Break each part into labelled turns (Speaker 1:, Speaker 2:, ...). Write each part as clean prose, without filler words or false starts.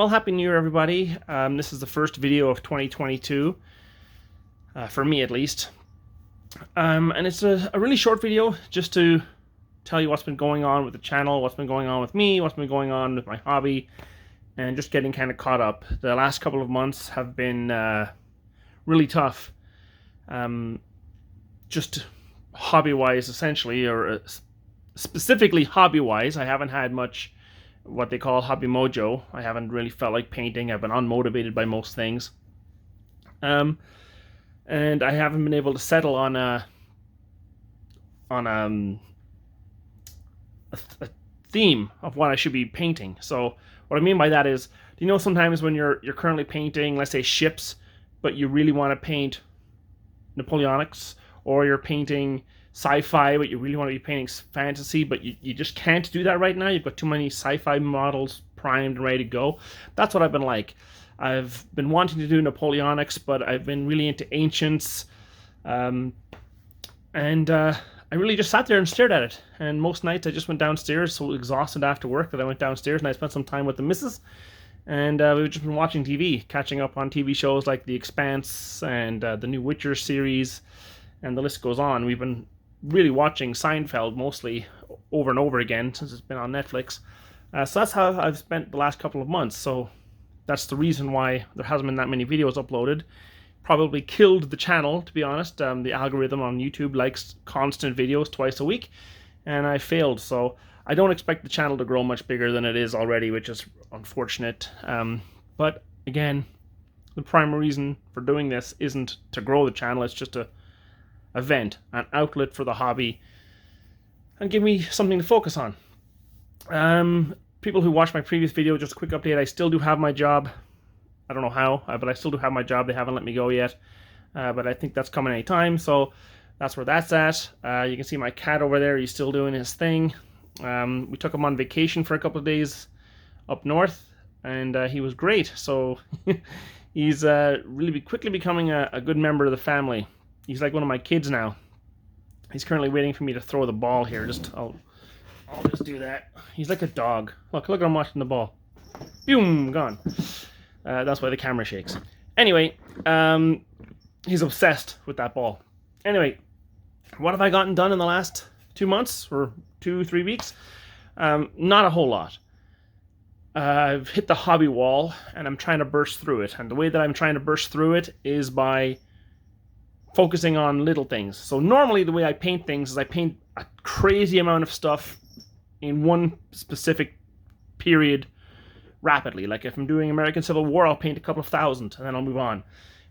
Speaker 1: Well, Happy New Year, everybody. This is the first video of 2022, for me at least. And it's a really short video just to tell you what's been going on with the channel, what's been going on with me, what's been going on with my hobby, and just getting kind of caught up. The last couple of months have been really tough, just hobby-wise essentially, or specifically hobby-wise. I haven't had much what they call hobby mojo. I haven't really felt like painting. I've been unmotivated by most things. And I haven't been able to settle on a theme of what I should be painting. So what I mean by that is, you know, sometimes when you're currently painting, let's say ships, but you really want to paint Napoleonics, or you're painting sci-fi, but you really want to be painting fantasy, but you just can't do that right now. You've got too many sci-fi models primed and ready to go. That's what I've been like. I've been wanting to do Napoleonics, but I've been really into ancients, and I really just sat there and stared at it. And most nights I just went downstairs, so exhausted after work that I went downstairs and I spent some time with the missus. And we've just been watching TV, catching up on TV shows like The Expanse and the new Witcher series, and the list goes on. We've been really watching Seinfeld mostly over and over again since it's been on Netflix. So that's how I've spent the last couple of months. So that's the reason why there hasn't been that many videos uploaded. Probably killed the channel, to be honest. The algorithm on YouTube likes constant videos twice a week, and I failed. So I don't expect the channel to grow much bigger than it is already, which is unfortunate. But again, the primary reason for doing this isn't to grow the channel. It's just a vent, an outlet for the hobby, and give me something to focus on. People who watched my previous video, just a quick update, I still do have my job. I don't know how, but I still do have my job. They haven't let me go yet, but I think that's coming anytime, so that's where that's at. You can see my cat over there. He's still doing his thing. We took him on vacation for a couple of days up north, and he was great. So he's really quickly becoming a good member of the family. He's like one of my kids now. He's currently waiting for me to throw the ball here. I'll just do that. He's like a dog. Look at him watching the ball. Boom, gone. That's why the camera shakes. Anyway, he's obsessed with that ball. Anyway, what have I gotten done in the last 2 months or 2-3 weeks? Not a whole lot. I've hit the hobby wall and I'm trying to burst through it. And the way that I'm trying to burst through it is by focusing on little things. So normally the way I paint things is I paint a crazy amount of stuff in one specific period rapidly. Like if I'm doing American Civil War, I'll paint a couple of thousand and then I'll move on.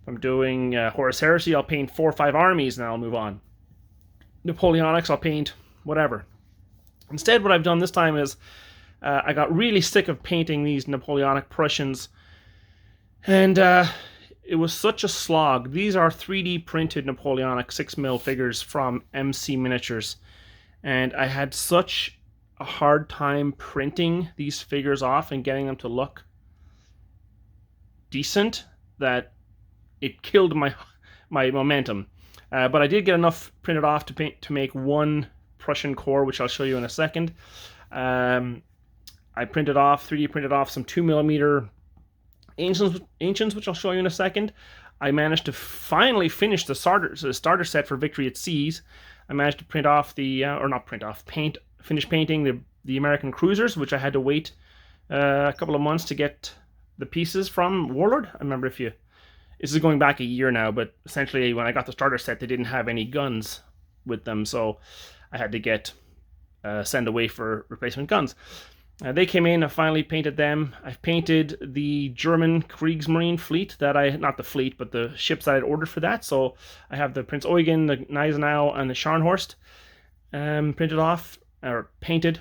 Speaker 1: If I'm doing Horus Heresy, I'll paint 4 or 5 armies and then I'll move on. Napoleonics, I'll paint whatever. Instead, what I've done this time is I got really sick of painting these Napoleonic Prussians, and it was such a slog. These are 3D printed Napoleonic 6mm figures from MC Miniatures, and I had such a hard time printing these figures off and getting them to look decent that it killed my momentum. But I did get enough printed off to make one Prussian core, which I'll show you in a second. I 3D printed off some 2mm ancients, which I'll show you in a second. I managed to finally finish the starter set for Victory at Seas. I managed to finish painting the American cruisers, which I had to wait a couple of months to get the pieces from Warlord. I remember this is going back a year now, but essentially when I got the starter set, they didn't have any guns with them, so I had to send away for replacement guns. They came in, I finally painted them. I've painted the German Kriegsmarine fleet not the fleet, but the ships that I'd ordered for that. So I have the Prinz Eugen, the Gneisenau, and the Scharnhorst printed off, or painted.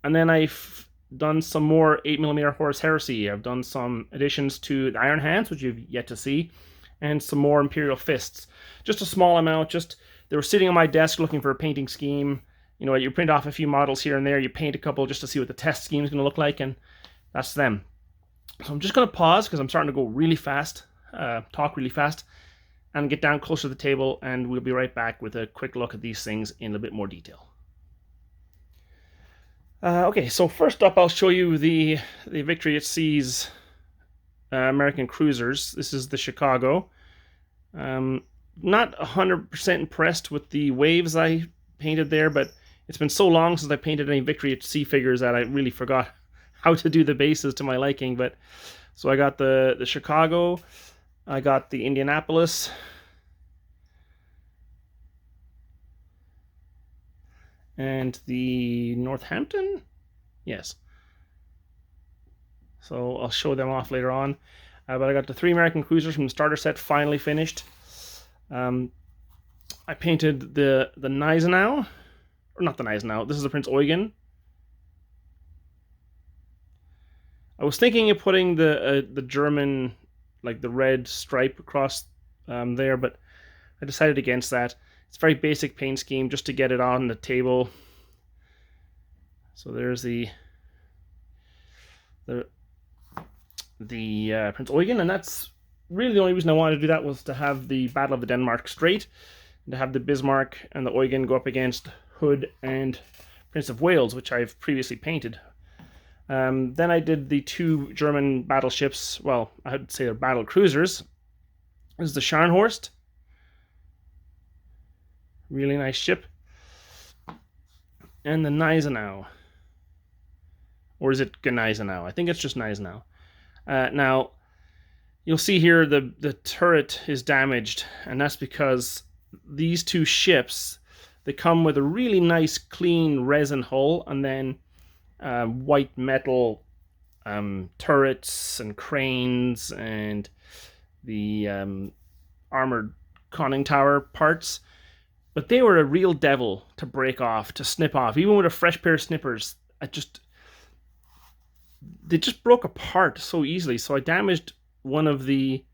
Speaker 1: And then I've done some more 8mm Horus Heresy. I've done some additions to the Iron Hands, which you've yet to see, and some more Imperial Fists. Just a small amount, they were sitting on my desk looking for a painting scheme. You know, you print off a few models here and there, you paint a couple just to see what the test scheme is going to look like, and that's them. So I'm just going to pause because I'm starting to go really fast, talk really fast, and get down closer to the table, and we'll be right back with a quick look at these things in a bit more detail. Okay, so first up I'll show you the Victory at Seas American cruisers. This is the Chicago. Not 100% impressed with the waves I painted there, but it's been so long since I painted any Victory at Sea figures that I really forgot how to do the bases to my liking. But so I got the Chicago, I got the Indianapolis, and the Northampton. Yes. So I'll show them off later on. But I got the 3 American cruisers from the starter set finally finished. I painted the Gneisenau, or not the Gneisenau. This is the Prince Eugen. I was thinking of putting the German, like the red stripe across there, but I decided against that. It's a very basic paint scheme just to get it on the table. So there's the Prince Eugen, and that's really the only reason I wanted to do that was to have the Battle of the Denmark straight, and to have the Bismarck and the Eugen go up against Hood and Prince of Wales, which I've previously painted. Then I did the 2 German battleships. Well, I would say they're battle cruisers. This is the Scharnhorst. Really nice ship. And the Gneisenau. Or is it Gneisenau? I think it's just Gneisenau. Now, you'll see here the turret is damaged, and that's because these 2 ships, they come with a really nice clean resin hull, and then white metal turrets and cranes and the armored conning tower parts. But they were a real devil to break off, to snip off. Even with a fresh pair of snippers, they just broke apart so easily. So I damaged one of the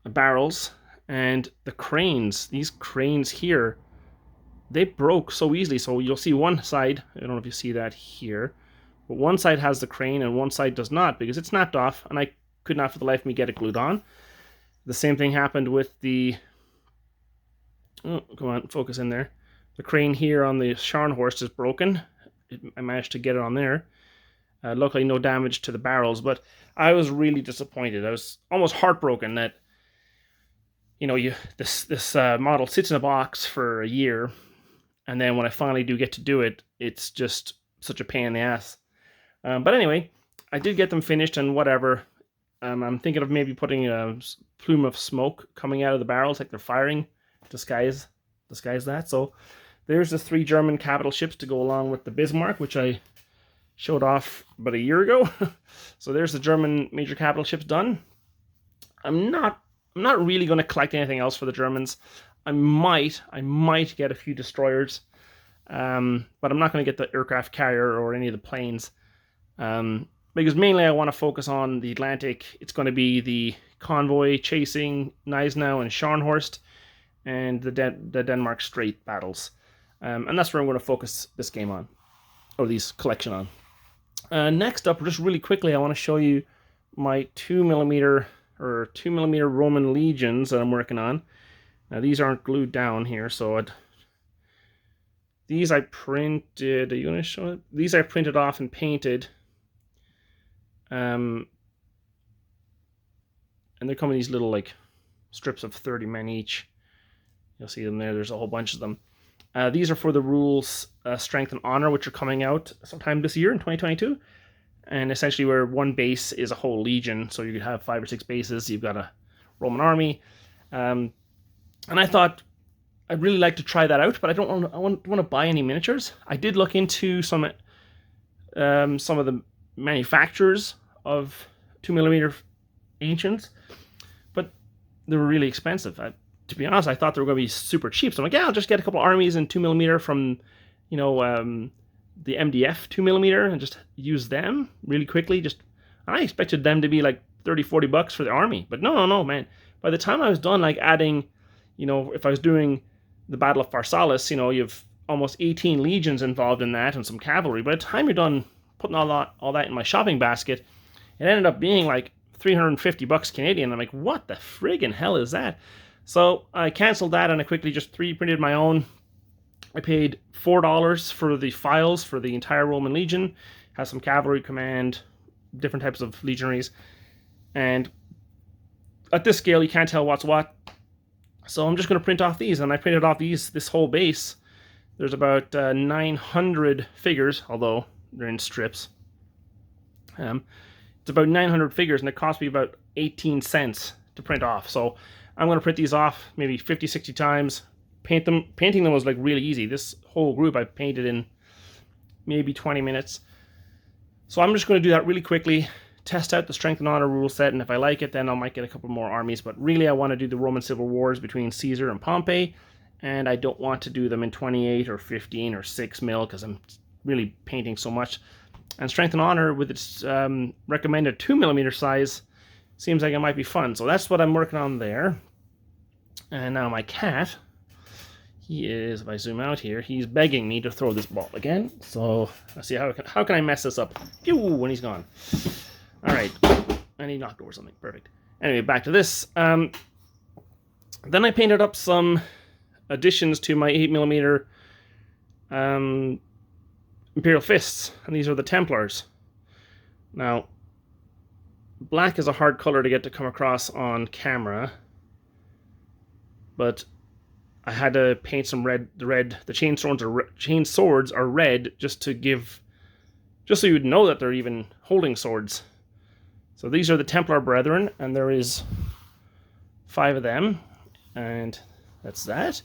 Speaker 1: barrels, and the cranes, these cranes here, they broke so easily. So you'll see one side, I don't know if you see that here, but one side has the crane and one side does not, because it snapped off and I could not for the life of me get it glued on. The same thing happened with the, oh, come on, focus in there. The crane here on the Scharnhorst is broken. I managed to get it on there. Luckily no damage to the barrels, but I was really disappointed. I was almost heartbroken that, you know, this model sits in a box for a year, and then when I finally do get to do it, it's just such a pain in the ass. But anyway, I did get them finished and whatever. I'm thinking of maybe putting a plume of smoke coming out of the barrels like they're firing, disguise that. So there's the 3 German capital ships to go along with the Bismarck, which I showed off about a year ago. So there's the German major capital ships done. I'm not really going to collect anything else for the Germans. I might get a few destroyers, but I'm not going to get the aircraft carrier or any of the planes, because mainly I want to focus on the Atlantic. It's going to be the convoy chasing Gneisenau and Scharnhorst, and the Denmark Strait battles, and that's where I'm going to focus this game on, or this collection on. Next up, just really quickly, I want to show you my 2mm Roman legions that I'm working on. Now these aren't glued down here, so these I printed. Are you going to show it? These I printed off and painted. And they come in these little like strips of 30 men each. You'll see them there. There's a whole bunch of them. These are for the rules Strength and Honor, which are coming out sometime this year in 2022. And essentially where one base is a whole legion. So you could have 5 or 6 bases. You've got a Roman army. And I thought I'd really like to try that out, but I don't want to buy any miniatures. I did look into some of the manufacturers of 2mm ancients, but they were really expensive. To be honest, I thought they were going to be super cheap. So I'm like, yeah, I'll just get a couple armies in 2mm from, you know, the MDF 2mm and just use them really quickly. And I expected them to be like 30-40 bucks for the army, but no, man. By the time I was done, like adding, you know, if I was doing the Battle of Pharsalus, you know, you have almost 18 legions involved in that and some cavalry. By the time you're done putting all that in my shopping basket, it ended up being like 350 bucks Canadian. I'm like, what the friggin' hell is that? So I canceled that and I quickly just 3D printed my own. I paid $4 for the files for the entire Roman Legion. Has some cavalry command, different types of legionaries. And at this scale, you can't tell what's what. So I'm just going to print off these, and I printed off this whole base. There's about 900 figures, although they're in strips. It's about 900 figures, and it cost me about 18 cents to print off. So I'm going to print these off maybe 50, 60 times. Painting them was like really easy. This whole group I painted in maybe 20 minutes. So I'm just going to do that really quickly, test out the Strength and Honor rule set, and if I like it, then I might get a couple more armies. But really, I want to do the Roman Civil Wars between Caesar and Pompey, and I don't want to do them in 28 or 15 or 6 mil because I'm really painting so much. And Strength and Honor, with its recommended 2mm size, seems like it might be fun. So that's what I'm working on there. And now my cat, he is, if I zoom out here, he's begging me to throw this ball again. So let's see, how can I mess this up? Pew, when he's gone. All right, and he knocked over something. Perfect. Anyway, back to this. Then I painted up some additions to my 8mm Imperial Fists, and these are the Templars. Now, black is a hard color to get to come across on camera, but I had to paint some red. The chain swords are red just so you'd know that they're even holding swords. So these are the Templar Brethren, and there is 5 of them, and that's that.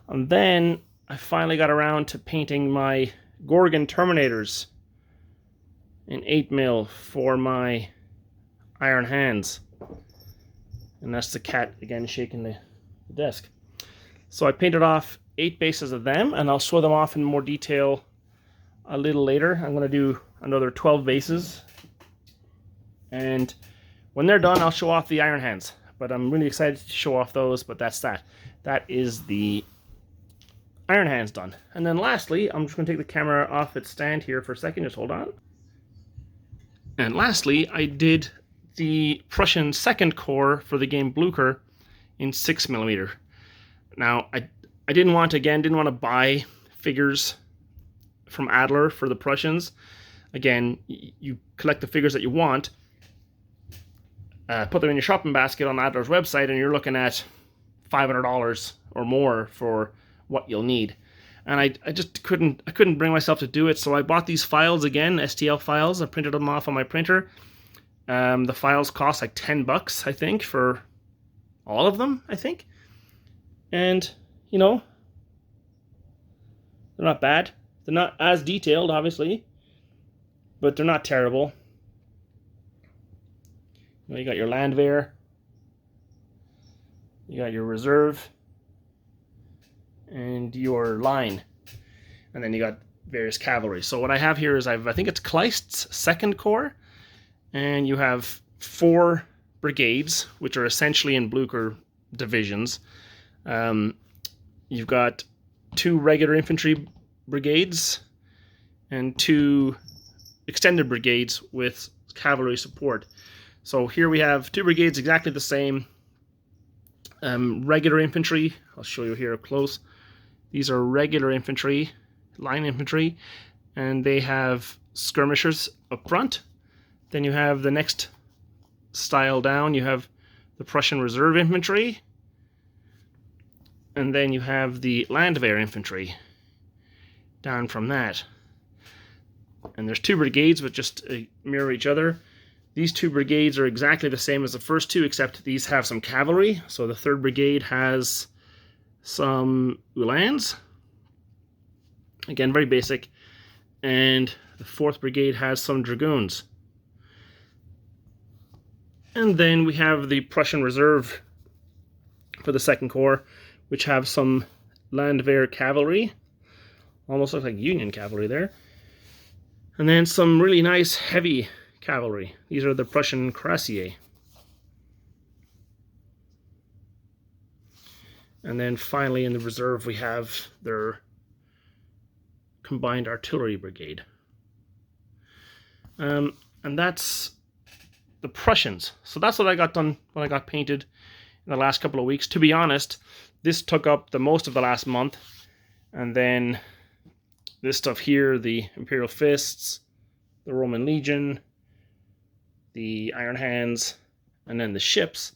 Speaker 1: And then I finally got around to painting my Gorgon Terminators in 8mm for my Iron Hands. And that's the cat again shaking the desk. So I painted off 8 bases of them, and I'll show them off in more detail a little later. I'm going to do another 12 bases, and when they're done, I'll show off the Iron Hands. But I'm really excited to show off those, but that's that. That is the Iron Hands done. And then lastly, I'm just going to take the camera off its stand here for a second. Just hold on. And lastly, I did the Prussian 2nd Corps for the game Blucher in 6mm. Now, I didn't want to buy figures from Adler for the Prussians. Again, you collect the figures that you want, put them in your shopping basket on Adler's website, and you're looking at $500 or more for what you'll need. And I just couldn't bring myself to do it, so I bought these files again, STL files. I printed them off on my printer. The files cost like $10, I think, for all of them, I think. And, you know, they're not bad. They're not as detailed, obviously, but they're not terrible. You know, you got your Landwehr, you got your reserve, and your line, and then you got various cavalry. So what I have here is I think it's Kleist's 2nd Corps, and you have 4 brigades, which are essentially in Blucher divisions. You've got 2 regular infantry brigades and 2 extended brigades with cavalry support. So here we have 2 brigades exactly the same. Regular infantry, I'll show you here up close. These are regular infantry, line infantry, and they have skirmishers up front. Then you have the next style down, you have the Prussian Reserve Infantry, and then you have the Landwehr Infantry down from that. And there's 2 brigades which just mirror each other. These 2 brigades are exactly the same as the first 2, except these have some cavalry. So the 3rd brigade has some Uhlans. Again, very basic. And the 4th brigade has some dragoons. And then we have the Prussian Reserve for the 2nd Corps, which have some Landwehr cavalry. Almost looks like Union cavalry there. And then some really nice heavy cavalry. These are the Prussian Cuirassiers. And then finally in the reserve we have their combined artillery brigade. And that's the Prussians. So that's what I got done, what I got painted in the last couple of weeks. To be honest, this took up the most of the last month. And then this stuff here, the Imperial Fists, the Roman Legion, the Iron Hands, And then the ships,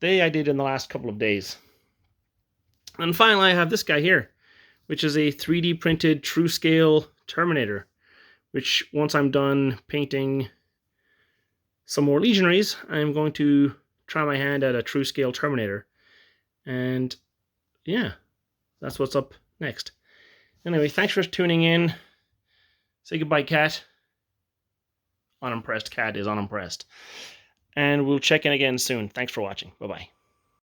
Speaker 1: I did in the last couple of days. And finally, I have this guy here, which is a 3D printed true scale Terminator, which once I'm done painting some more Legionaries, I'm going to try my hand at a true scale Terminator. And yeah, that's what's up next. Anyway, thanks for tuning in. Say goodbye, Cat. Unimpressed. Cat is unimpressed. And we'll check in again soon. Thanks for watching. Bye-bye.